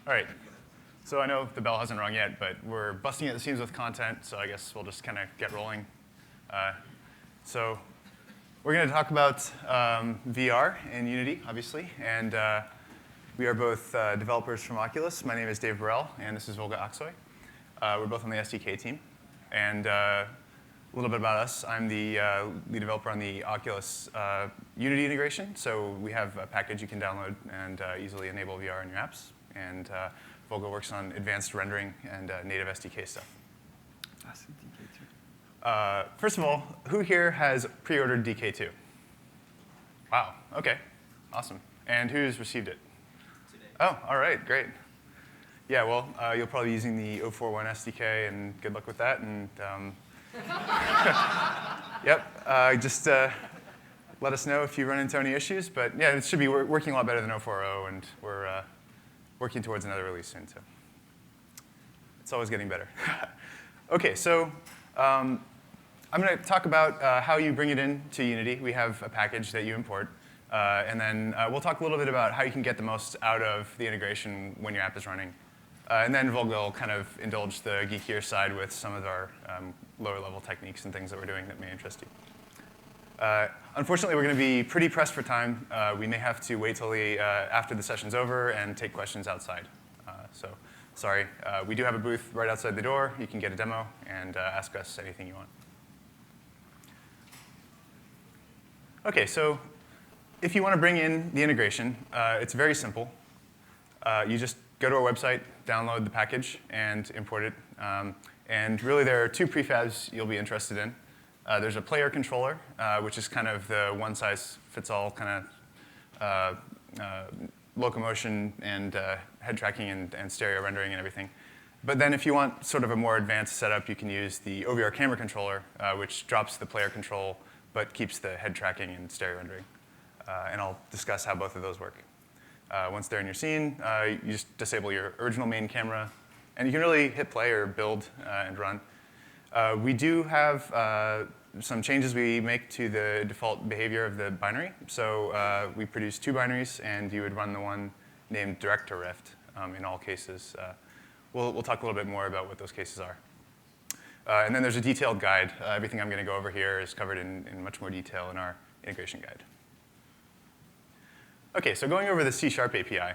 All right. So I know the bell hasn't rung yet, but we're busting at the seams with content, so I guess we'll just kind of get rolling. So we're going to talk about VR in Unity, obviously. And we are both developers from Oculus. My name is Dave Borel, and this is Volga Aksoy. We're both on the SDK team. And a little bit about us. I'm the lead developer on the Oculus Unity integration. So we have a package you can download and easily enable VR in your apps. And Volga works on advanced rendering and native SDK stuff. DK2. First of all, who here has pre-ordered DK2? Wow, OK, awesome. And who's received it? Today. Oh, all right, great. Yeah, well, you'll probably be using the 041 SDK, and good luck with that. And yep, just let us know if you run into any issues. But yeah, it should be working a lot better than 040, and we're working towards another release soon. So it's always getting better. OK, so I'm going to talk about how you bring it into Unity. We have a package that you import. And then we'll talk a little bit about how you can get the most out of the integration when your app is running. And then Volga will kind of indulge the geekier side with some of our lower-level techniques and things that we're doing that may interest you. Unfortunately, we're going to be pretty pressed for time. We may have to wait till after the session's over and take questions outside. So sorry. We do have a booth right outside the door. You can get a demo and ask us anything you want. OK, so if you want to bring in the integration, it's very simple. You just go to our website, download the package, and import it. And really, there are two prefabs you'll be interested in. There's a player controller, which is kind of the one-size-fits-all kind of locomotion and head tracking and stereo rendering and everything. But then if you want sort of a more advanced setup, you can use the OVR camera controller, which drops the player control but keeps the head tracking and stereo rendering. And I'll discuss how both of those work. Once they're in your scene, you just disable your original main camera. And you can really hit play or build and run. We do have some changes we make to the default behavior of the binary. So we produce two binaries, and you would run the one named direct to Rift in all cases. We'll talk a little bit more about what those cases are. And then there's a detailed guide. Everything I'm going to go over here is covered in much more detail in our integration guide. OK, so going over the C# API.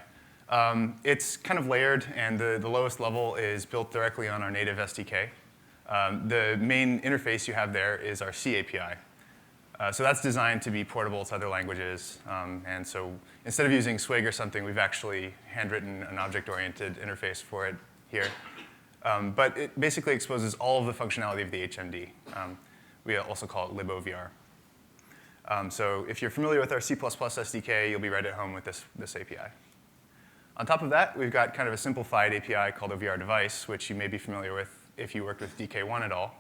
It's kind of layered, and the lowest level is built directly on our native SDK. The main interface you have there is our C API. So that's designed to be portable to other languages. And so instead of using Swig or something, we've actually handwritten an object-oriented interface for it here. But it basically exposes all of the functionality of the HMD. We also call it libovr. So if you're familiar with our C++ SDK, you'll be right at home with this API. On top of that, we've got kind of a simplified API called OVR device, which you may be familiar with if you worked with DK1 at all.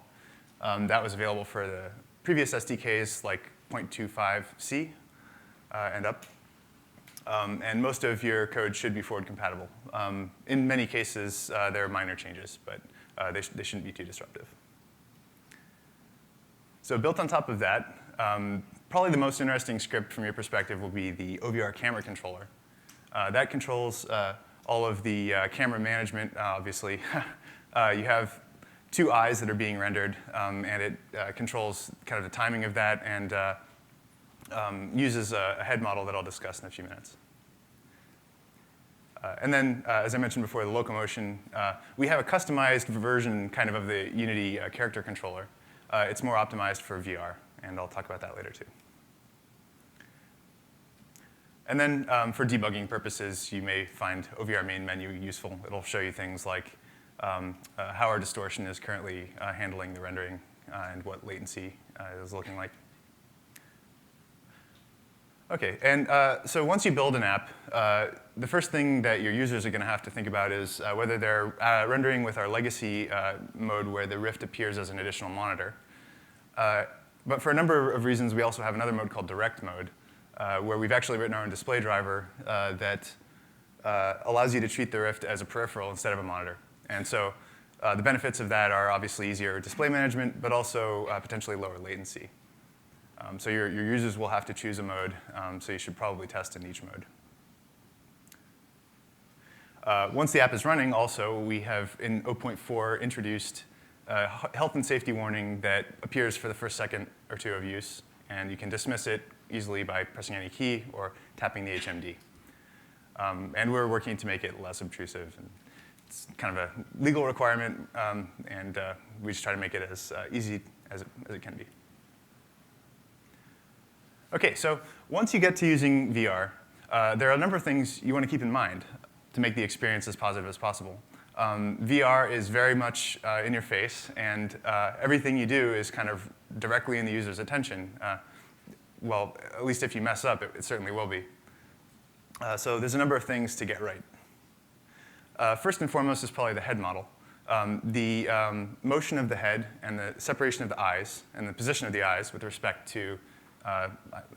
That was available for the previous SDKs like 0.25c and up. And most of your code should be forward compatible. In many cases, there are minor changes, but they shouldn't be too disruptive. So built on top of that, probably the most interesting script from your perspective will be the OVR camera controller. That controls all of the camera management, obviously. You have two eyes that are being rendered, and it controls kind of the timing of that and uses a head model that I'll discuss in a few minutes. And then, as I mentioned before, the locomotion. We have a customized version kind of the Unity character controller. It's more optimized for VR, and I'll talk about that later, too. And then for debugging purposes, you may find OVR main menu useful. It'll show you things like how our distortion is currently handling the rendering and what latency is looking like. OK, and so once you build an app, the first thing that your users are going to have to think about is whether they're rendering with our legacy mode where the Rift appears as an additional monitor. But for a number of reasons, we also have another mode called direct mode, where we've actually written our own display driver that allows you to treat the Rift as a peripheral instead of a monitor. And so the benefits of that are obviously easier display management, but also potentially lower latency. So your users will have to choose a mode, so you should probably test in each mode. Once the app is running, also, we have in 0.4 introduced a health and safety warning that appears for the first second or two of use, and you can dismiss it easily by pressing any key or tapping the HMD. And we're working to make it less obtrusive. And it's kind of a legal requirement, and we just try to make it as easy as it can be. OK, so once you get to using VR, there are a number of things you want to keep in mind to make the experience as positive as possible. VR is very much in your face, and everything you do is kind of directly in the user's attention. Well, at least if you mess up, it certainly will be. So there's a number of things to get right. First and foremost is probably the head model. The motion of the head and the separation of the eyes and the position of the eyes with respect to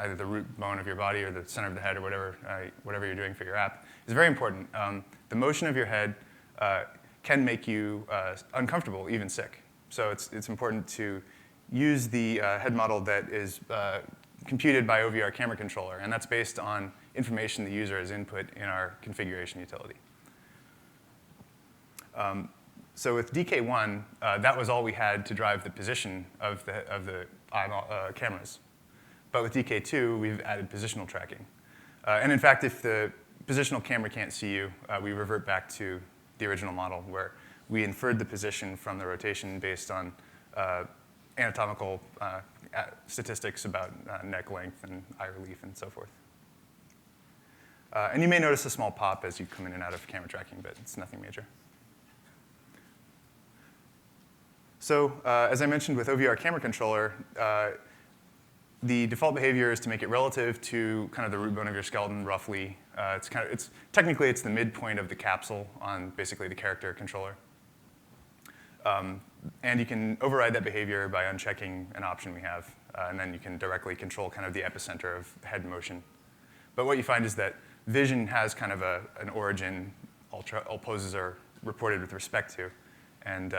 either the root bone of your body or the center of the head or whatever you're doing for your app is very important. The motion of your head can make you uncomfortable, even sick. So it's important to use the head model that is computed by OVR camera controller, and that's based on information the user has input in our configuration utility. So with DK1, that was all we had to drive the position of the cameras. But with DK2, we've added positional tracking. And in fact, if the positional camera can't see you, we revert back to the original model, where we inferred the position from the rotation based on anatomical statistics about neck length and eye relief and so forth. And you may notice a small pop as you come in and out of camera tracking, but it's nothing major. So as I mentioned with OVR camera controller, the default behavior is to make it relative to kind of the root bone of your skeleton, roughly. Technically, it's the midpoint of the capsule on basically the character controller. And you can override that behavior by unchecking an option we have, and then you can directly control kind of the epicenter of head motion. But what you find is that vision has kind of an origin all poses are reported with respect to. And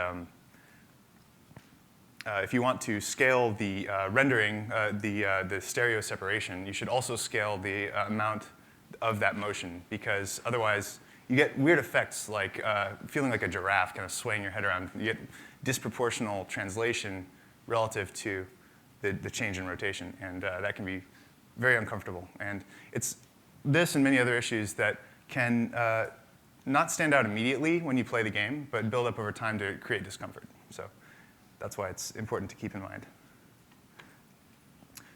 if you want to scale the rendering, the stereo separation, you should also scale the amount of that motion, because otherwise you get weird effects like feeling like a giraffe kind of swaying your head around. You get disproportional translation relative to the change in rotation, and that can be very uncomfortable. And it's this and many other issues that can not stand out immediately when you play the game, but build up over time to create discomfort. So that's why it's important to keep in mind.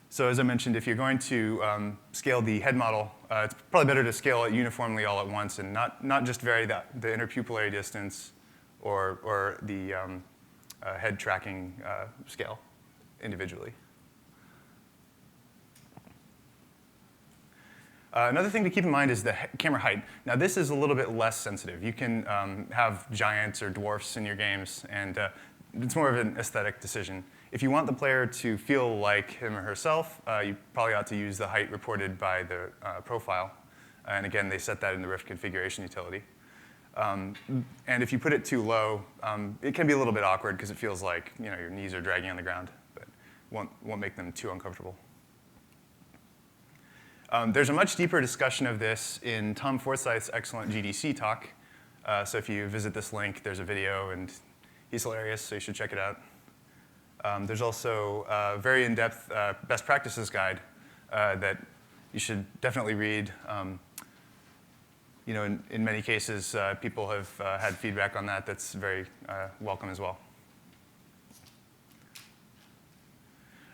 So as I mentioned, if you're going to scale the head model, it's probably better to scale it uniformly all at once and not just vary the interpupillary distance or the head tracking scale individually. Another thing to keep in mind is the camera height. Now, this is a little bit less sensitive. You can have giants or dwarfs in your games, and it's more of an aesthetic decision. If you want the player to feel like him or herself, you probably ought to use the height reported by the profile. And again, they set that in the Rift configuration utility. And if you put it too low, it can be a little bit awkward because it feels like your knees are dragging on the ground, but won't make them too uncomfortable. There's a much deeper discussion of this in Tom Forsyth's excellent GDC talk. So if you visit this link, there's a video, and he's hilarious, so you should check it out. There's also a very in-depth best practices guide that you should definitely read. In many cases, people have had feedback on that that's very welcome as well.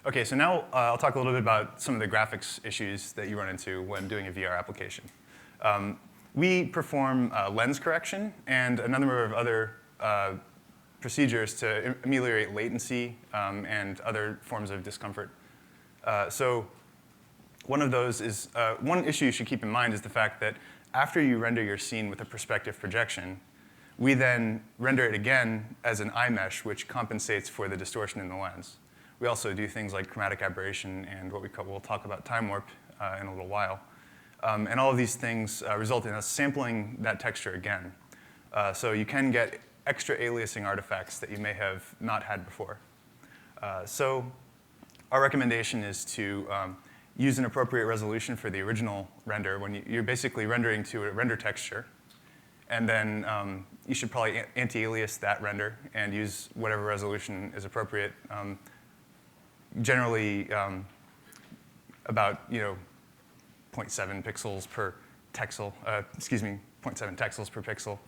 OK, so now I'll talk a little bit about some of the graphics issues that you run into when doing a VR application. We perform lens correction and a number of other procedures to ameliorate latency and other forms of discomfort. So one of those is, one issue you should keep in mind is the fact that after you render your scene with a perspective projection, we then render it again as an eye mesh, which compensates for the distortion in the lens. We also do things like chromatic aberration and what we'll talk about time warp in a little while. And all of these things result in us sampling that texture again. So you can get extra aliasing artifacts that you may have not had before. So our recommendation is to use an appropriate resolution for the original render when you're basically rendering to a render texture. And then you should probably anti-alias that render and use whatever resolution is appropriate. Generally, about 0.7 pixels per texel, 0.7 texels per pixel,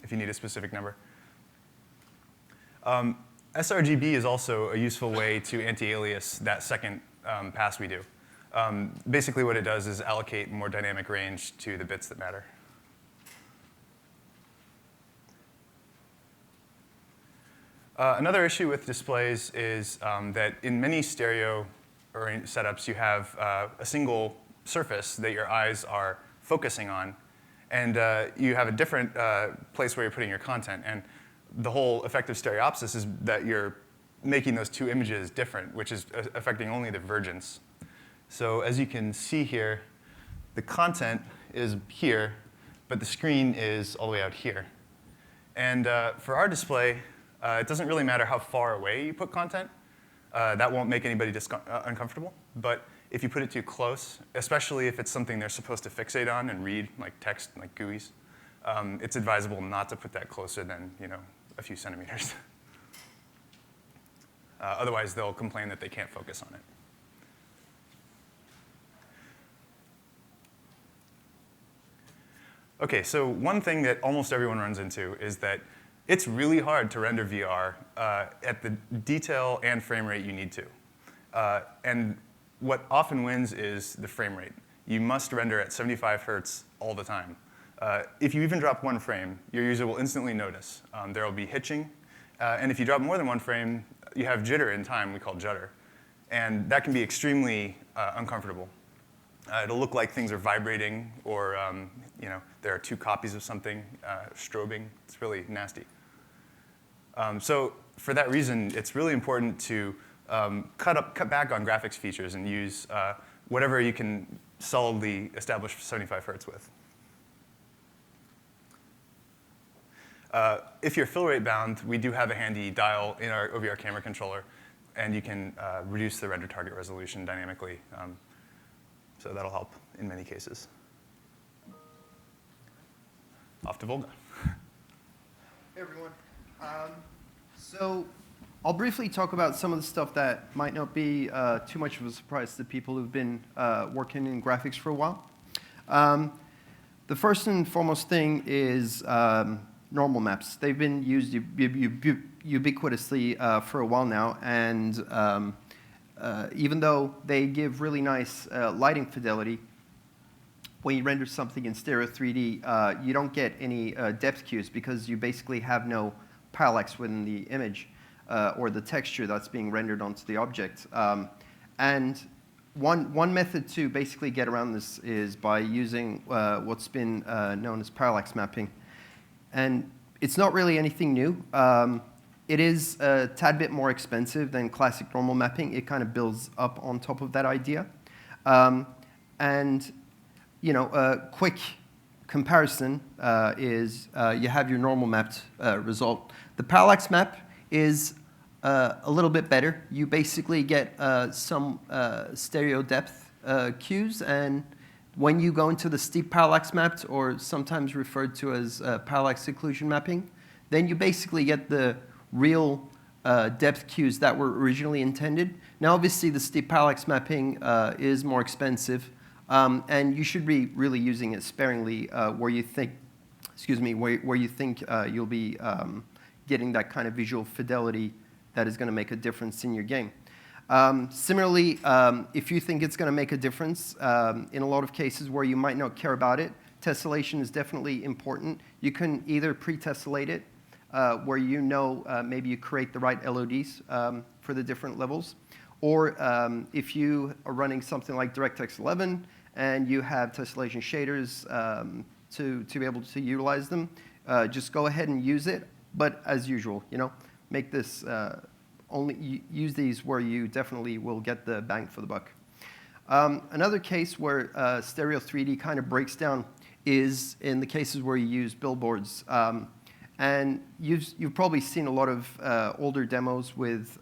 if you need a specific number. sRGB is also a useful way to anti-alias that second pass we do. Basically what it does is allocate more dynamic range to the bits that matter. Another issue with displays is that in many stereo setups, you have a single surface that your eyes are focusing on, and you have a different place where you're putting your content. And the whole effect of stereopsis is that you're making those two images different, which is affecting only the vergence. So as you can see here, the content is here, but the screen is all the way out here. And for our display, it doesn't really matter how far away you put content. That won't make anybody uncomfortable. But if you put it too close, especially if it's something they're supposed to fixate on and read, like text, like GUIs, it's advisable not to put that closer than a few centimeters. Otherwise, they'll complain that they can't focus on it. OK, so one thing that almost everyone runs into is that it's really hard to render VR at the detail and frame rate you need to. And what often wins is the frame rate. You must render at 75 hertz all the time. If you even drop one frame, your user will instantly notice. There will be hitching. And if you drop more than one frame, you have jitter in time, we call judder. And that can be extremely uncomfortable. It'll look like things are vibrating, or there are two copies of something strobing. It's really nasty. So for that reason, it's really important to cut back on graphics features and use whatever you can solidly establish 75 hertz with. If you're fill rate bound, we do have a handy dial in our OVR camera controller, and you can reduce the render target resolution dynamically. So that'll help in many cases. Off to Volga. Hey, everyone. So I'll briefly talk about some of the stuff that might not be too much of a surprise to people who've been working in graphics for a while. The first and foremost thing is normal maps. They've been used ubiquitously for a while now, and even though they give really nice lighting fidelity, when you render something in stereo 3D, you don't get any depth cues because you basically have no parallax within the image or the texture that's being rendered onto the object. And one method to basically get around this is by using what's been known as parallax mapping. And it's not really anything new. It is a tad bit more expensive than classic normal mapping. It kind of builds up on top of that idea. And a quick comparison is you have your normal mapped result. The parallax map is a little bit better. You basically get some stereo depth cues, and when you go into the steep parallax mapped, or sometimes referred to as parallax occlusion mapping, then you basically get the real depth cues that were originally intended. Now, obviously, the steep parallax mapping is more expensive, and you should be really using it sparingly where you think, where you think you'll be getting that kind of visual fidelity that is going to make a difference in your game. Similarly, if you think it's going to make a difference, in a lot of cases where you might not care about it, tessellation is definitely important. You can either pre-tessellate it, where maybe you create the right LODs for the different levels, or if you are running something like DirectX 11 and you have tessellation shaders to be able to utilize them, just go ahead and use it. But as usual, make this only use these where you definitely will get the bang for the buck. Another case where stereo 3D kind of breaks down is in the cases where you use billboards. And you've probably seen a lot of older demos with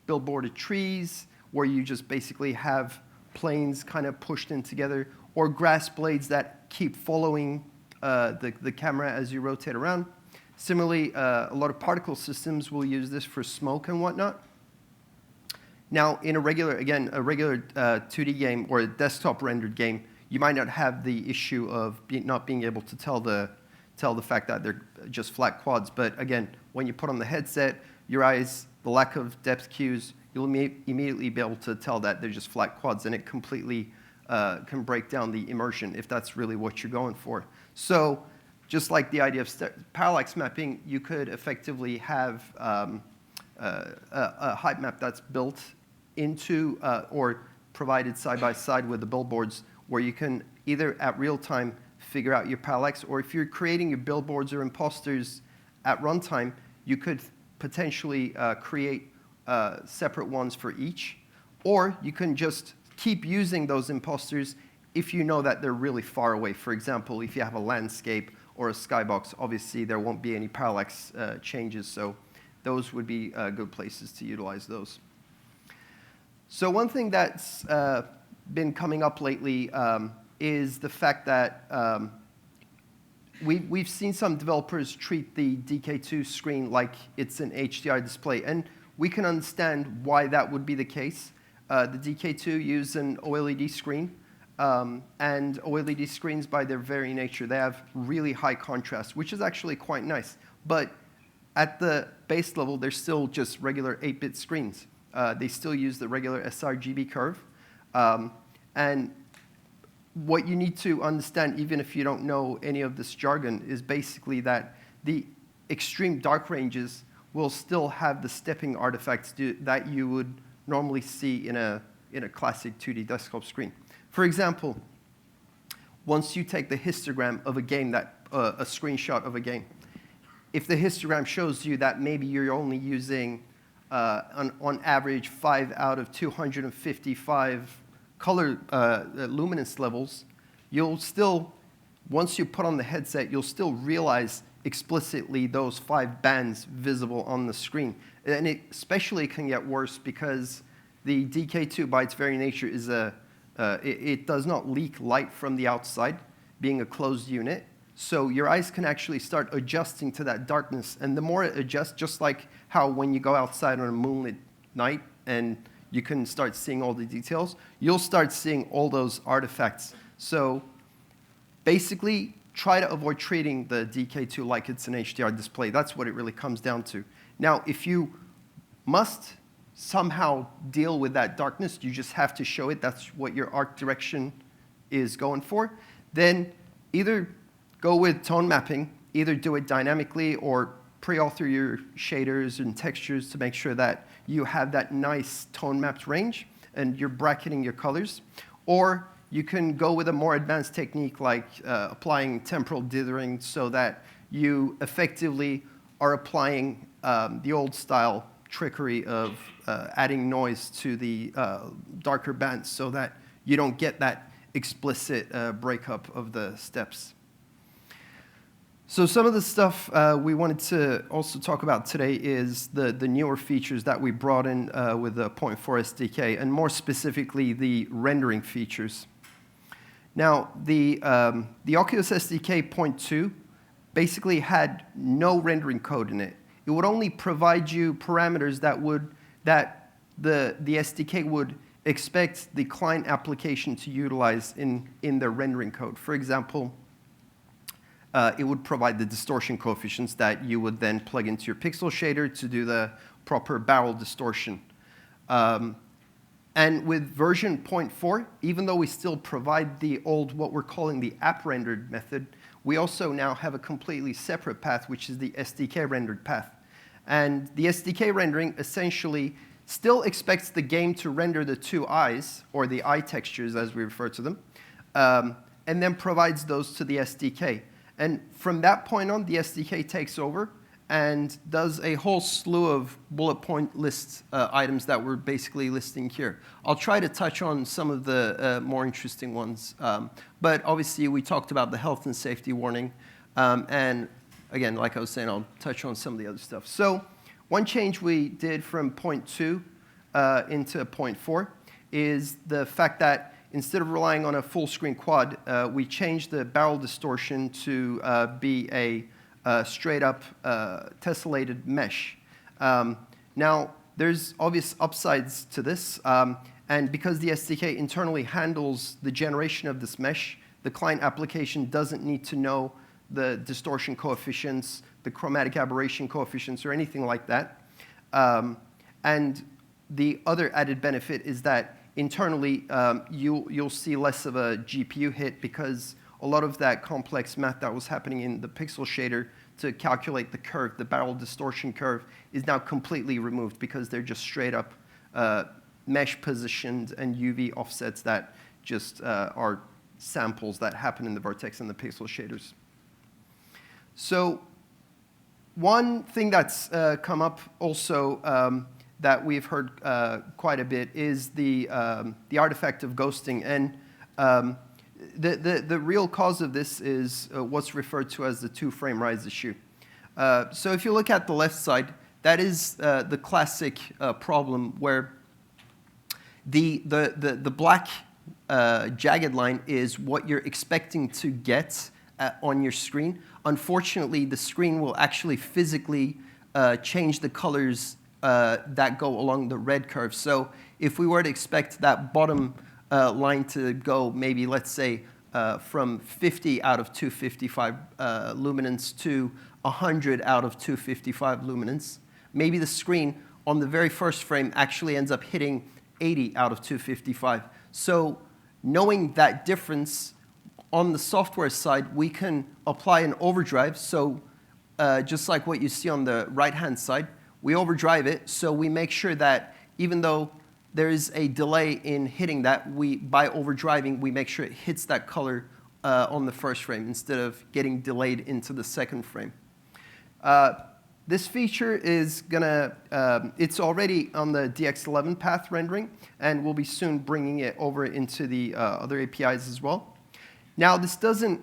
billboarded trees, where you just basically have planes kind of pushed in together, or grass blades that keep following the camera as you rotate around. Similarly, a lot of particle systems will use this for smoke and whatnot. Now, in a regular 2D game or a desktop rendered game, you might not have the issue of not being able to tell the fact that they're just flat quads. But again, when you put on the headset, your eyes, the lack of depth cues, you'll immediately be able to tell that they're just flat quads, and it completely can break down the immersion if that's really what you're going for. So just like the idea of parallax mapping, you could effectively have a height map that's built into or provided side by side with the billboards, where you can either at real time figure out your parallax, or if you're creating your billboards or imposters at runtime, you could potentially create separate ones for each, or you can just keep using those imposters if you know that they're really far away. For example, if you have a landscape or a skybox, obviously there won't be any parallax changes, so those would be good places to utilize those. So one thing that's been coming up lately is the fact that we've seen some developers treat the DK2 screen like it's an HDR display, and we can understand why that would be the case. The DK2 use an OLED screen, and OLED screens, by their very nature, they have really high contrast, which is actually quite nice. But at the base level, they're still just regular 8-bit screens. They still use the regular sRGB curve. And what you need to understand, even if you don't know any of this jargon, is basically that the extreme dark ranges will still have the stepping artifacts that you would normally see in a classic 2D desktop screen. For example, once you take the histogram of a game, a screenshot of a game, if the histogram shows you that maybe you're only using, on average, 5 out of 255 color luminance levels, you'll still, once you put on the headset, you'll still realize explicitly those 5 bands visible on the screen. And it especially can get worse because the DK2, by its very nature, is it does not leak light from the outside, being a closed unit. So your eyes can actually start adjusting to that darkness. And the more it adjusts, just like how when you go outside on a moonlit night and you can start seeing all the details, you'll start seeing all those artifacts. So basically, try to avoid treating the DK2 like it's an HDR display. That's what it really comes down to. Now, if you must somehow deal with that darkness, you just have to show it, that's what your art direction is going for, then either go with tone mapping, either do it dynamically or pre-author your shaders and textures to make sure that you have that nice tone mapped range and you're bracketing your colors. Or you can go with a more advanced technique like applying temporal dithering so that you effectively are applying the old style trickery of adding noise to the darker bands so that you don't get that explicit breakup of the steps. So some of the stuff we wanted to also talk about today is the newer features that we brought in with the 0.4 SDK, and more specifically, the rendering features. Now, the Oculus SDK 0.2 basically had no rendering code in it. It would only provide you parameters that the SDK would expect the client application to utilize in their rendering code. For example, it would provide the distortion coefficients that you would then plug into your pixel shader to do the proper barrel distortion. And with version 0.4, even though we still provide the old, what we're calling the app rendered method, we also now have a completely separate path, which is the SDK rendered path. And the SDK rendering essentially still expects the game to render the 2 eyes, or the eye textures as we refer to them, and then provides those to the SDK. And from that point on, the SDK takes over and does a whole slew of bullet point list items that we're basically listing here. I'll try to touch on some of the more interesting ones. But obviously, we talked about the health and safety warning. And again, like I was saying, I'll touch on some of the other stuff. So one change we did from 0.2 into 0.4 is the fact that instead of relying on a full screen quad, we changed the barrel distortion to be a straight up tessellated mesh. Now, there's obvious upsides to this, and because the SDK internally handles the generation of this mesh, the client application doesn't need to know the distortion coefficients, the chromatic aberration coefficients, or anything like that. And the other added benefit is that internally, you'll see less of a GPU hit because a lot of that complex math that was happening in the pixel shader to calculate the curve, the barrel distortion curve, is now completely removed because they're just straight up mesh positioned and UV offsets that just are samples that happen in the vertex and the pixel shaders. So one thing that's come up also that we've heard quite a bit is the artifact of ghosting. And the real cause of this is what's referred to as the two-frame rise issue. So if you look at the left side, that is the classic problem where the black jagged line is what you're expecting to get on your screen. Unfortunately, the screen will actually physically change the colors that go along the red curve. So if we were to expect that bottom line to go maybe, let's say, from 50 out of 255 luminance to 100 out of 255 luminance, maybe the screen on the very first frame actually ends up hitting 80 out of 255. So knowing that difference on the software side, we can apply an overdrive. So just like what you see on the right-hand side, we overdrive it, so we make sure that even though there is a delay in hitting that, by overdriving, we make sure it hits that color on the first frame instead of getting delayed into the second frame. This feature is it's already on the DX11 path rendering, and we'll be soon bringing it over into the other APIs as well. Now, this doesn't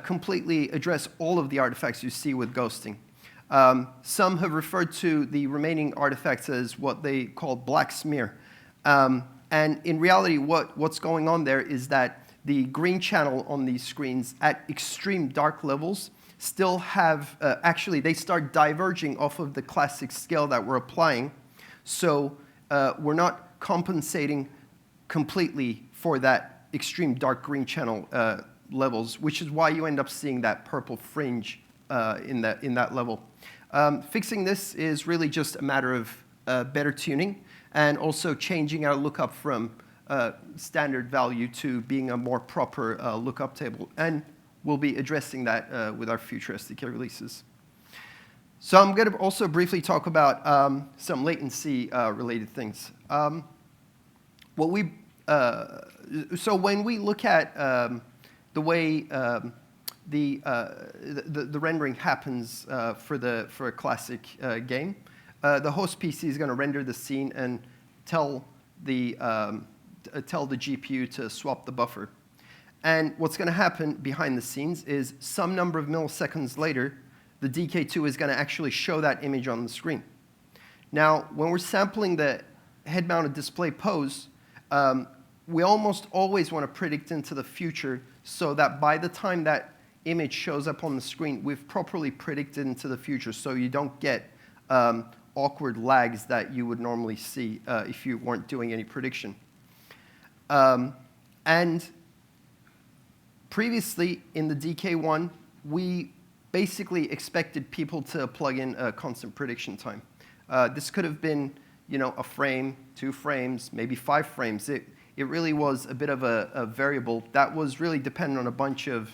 completely address all of the artifacts you see with ghosting. Some have referred to the remaining artifacts as what they call black smear. And in reality, what's going on there is that the green channel on these screens at extreme dark levels still have, actually, they start diverging off of the classic scale that we're applying. So we're not compensating completely for that extreme dark green channel levels, which is why you end up seeing that purple fringe in that level. Fixing this is really just a matter of better tuning and also changing our lookup from standard value to being a more proper lookup table. And we'll be addressing that with our future SDK releases. So I'm going to also briefly talk about some latency related things. So when we look at the way the rendering happens for a classic game, the host PC is going to render the scene and tell the GPU to swap the buffer. And what's going to happen behind the scenes is some number of milliseconds later, the DK2 is going to actually show that image on the screen. Now, when we're sampling the head-mounted display pose, we almost always want to predict into the future so that by the time that image shows up on the screen, we've properly predicted into the future so you don't get awkward lags that you would normally see if you weren't doing any prediction. And previously in the DK1, we basically expected people to plug in a constant prediction time. This could have been, a frame, 2 frames, maybe 5 frames. It really was a bit of a variable that was really dependent on a bunch of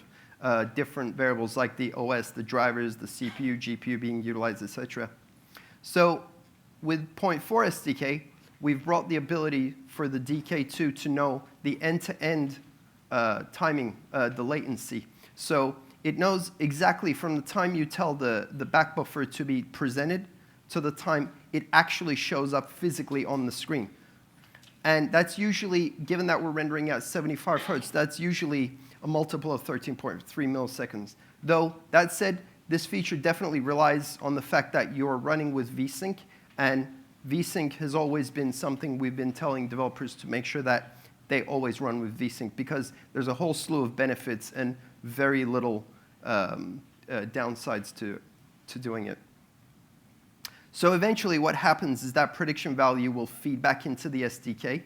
different variables like the OS, the drivers, the CPU, GPU being utilized, etc. So with 0.4 SDK, we've brought the ability for the DK2 to know the end-to-end timing, the latency. So it knows exactly from the time you tell the back buffer to be presented to the time it actually shows up physically on the screen. And that's usually, given that we're rendering at 75 hertz, that's usually a multiple of 13.3 milliseconds. Though, that said, this feature definitely relies on the fact that you're running with vsync, and vsync has always been something we've been telling developers to make sure that they always run with vsync because there's a whole slew of benefits and very little downsides to doing it. So eventually what happens is that prediction value will feed back into the SDK,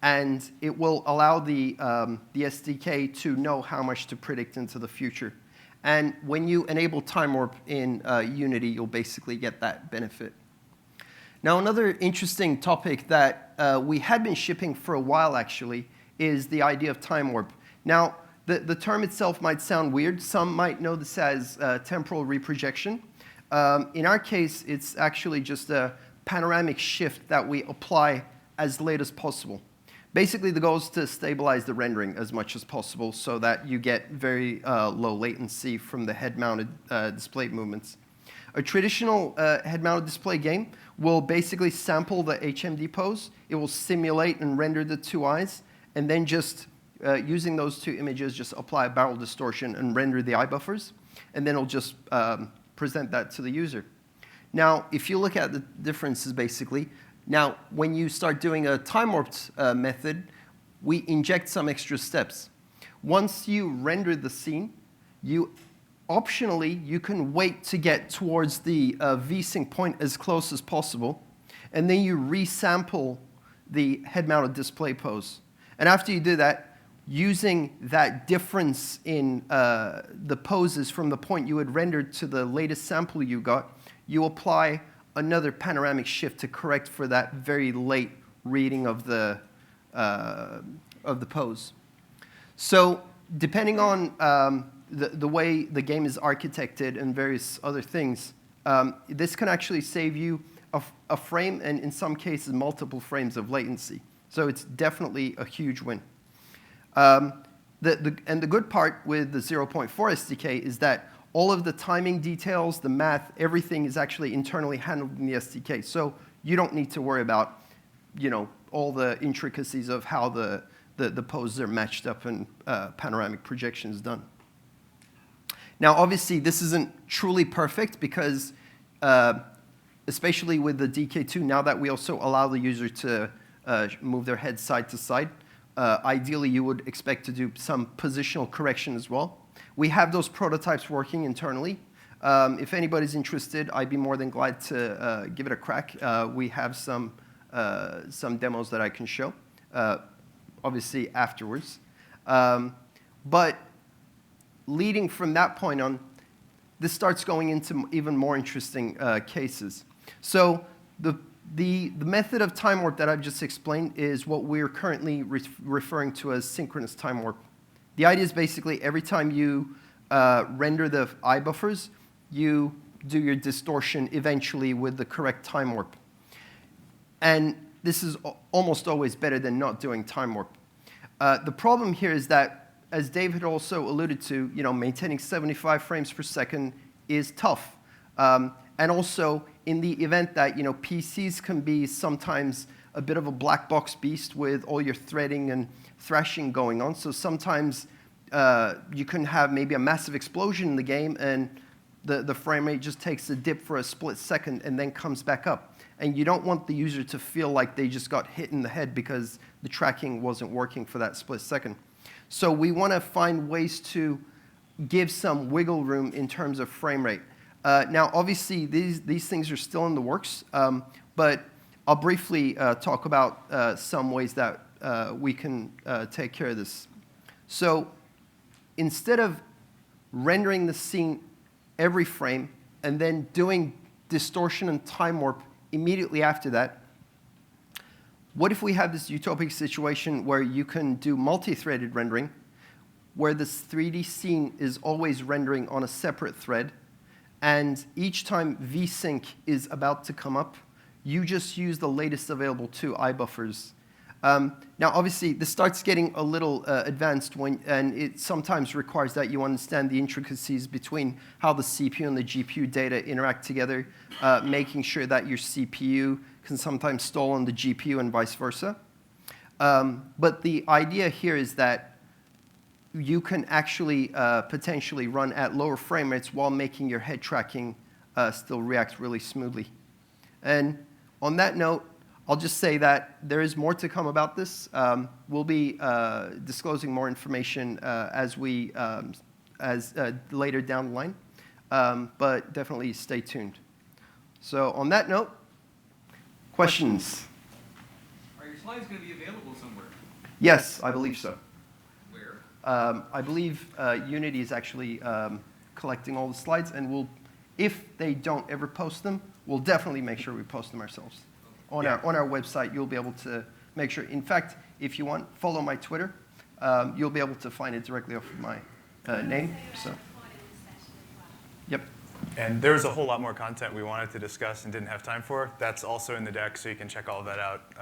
and it will allow the SDK to know how much to predict into the future. And when you enable time warp in Unity, you'll basically get that benefit. Now, another interesting topic that we had been shipping for a while, actually, is the idea of time warp. Now, the term itself might sound weird. Some might know this as temporal reprojection. In our case, it's actually just a panoramic shift that we apply as late as possible. Basically, the goal is to stabilize the rendering as much as possible so that you get very low latency from the head-mounted display movements. A traditional head-mounted display game will basically sample the HMD pose. It will simulate and render the two eyes, and then just using those two images, just apply a barrel distortion and render the eye buffers, and then it'll just present that to the user. Now, if you look at the differences, basically, now, when you start doing a time-warped method, we inject some extra steps. Once you render the scene, optionally, you can wait to get towards the vsync point as close as possible, and then you resample the head-mounted display pose. And after you do that, using that difference in the poses from the point you had rendered to the latest sample you got, you apply another panoramic shift to correct for that very late reading of the pose. So depending on the way the game is architected and various other things, this can actually save you a frame and, in some cases, multiple frames of latency. So it's definitely a huge win. And the good part with the 0.4 SDK is that all of the timing details, the math, everything is actually internally handled in the SDK. So you don't need to worry about, all the intricacies of how the poses are matched up and panoramic projection is done. Now, obviously, this isn't truly perfect because, especially with the DK2, now that we also allow the user to move their head side to side, ideally, you would expect to do some positional correction as well. We have those prototypes working internally. If anybody's interested, I'd be more than glad to give it a crack. We have some demos that I can show, obviously afterwards. But leading from that point on, this starts going into even more interesting cases. So the method of time warp that I've just explained is what we're currently referring to as synchronous time warp. The idea is basically every time you render the eye buffers, you do your distortion eventually with the correct time warp. And this is almost always better than not doing time warp. The problem here is that, as David also alluded to, maintaining 75 frames per second is tough. And also, in the event that PCs can be sometimes a bit of a black box beast with all your threading and thrashing going on. So sometimes you can have maybe a massive explosion in the game, and the frame rate just takes a dip for a split second and then comes back up. And you don't want the user to feel like they just got hit in the head because the tracking wasn't working for that split second. So we want to find ways to give some wiggle room in terms of frame rate. Now, obviously, these things are still in the works, but I'll briefly talk about some ways that we can take care of this. So instead of rendering the scene every frame and then doing distortion and time warp immediately after that, what if we have this utopic situation where you can do multi-threaded rendering, where this 3D scene is always rendering on a separate thread, and each time vsync is about to come up, you just use the latest available two eye buffers. Now, obviously, this starts getting a little advanced, and it sometimes requires that you understand the intricacies between how the CPU and the GPU data interact together, making sure that your CPU can sometimes stall on the GPU and vice versa. But the idea here is that you can actually potentially run at lower frame rates while making your head tracking still react really smoothly. And on that note, I'll just say that there is more to come about this. We'll be disclosing more information as later down the line, but definitely stay tuned. So on that note, questions? Are your slides going to be available somewhere? Yes, I believe so. Where? I believe Unity is actually collecting all the slides, and if they don't ever post them, we'll definitely make sure we post them ourselves. On our website, you'll be able to make sure. In fact, if you want, follow my Twitter. You'll be able to find it directly off of my name. So, yep. And there's a whole lot more content we wanted to discuss and didn't have time for. That's also in the deck, so you can check all of that out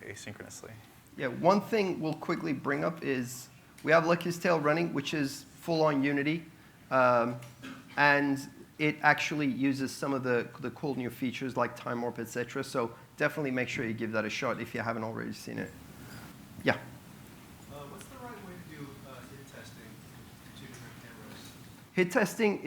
asynchronously. Yeah, one thing we'll quickly bring up is we have Lucky's Tale running, which is full-on Unity. And it actually uses some of the cool new features like time warp, etc. So definitely make sure you give that a shot if you haven't already seen it. Yeah. What's the right way to do hit testing to different cameras? Hit testing,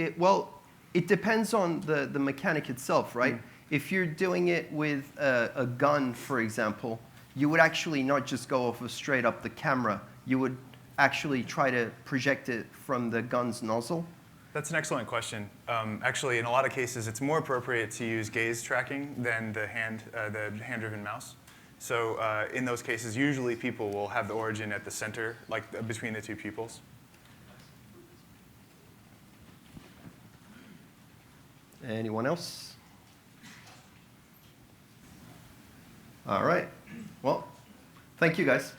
it depends on the mechanic itself, right? If you're doing it with a gun, for example, you would actually not just go off of straight up the camera. You would actually try to project it from the gun's nozzle. That's an excellent question. Actually, in a lot of cases, it's more appropriate to use gaze tracking than the hand-driven mouse. So in those cases, usually people will have the origin at the center, like between the two pupils. Anyone else? All right. Well, thank you, guys.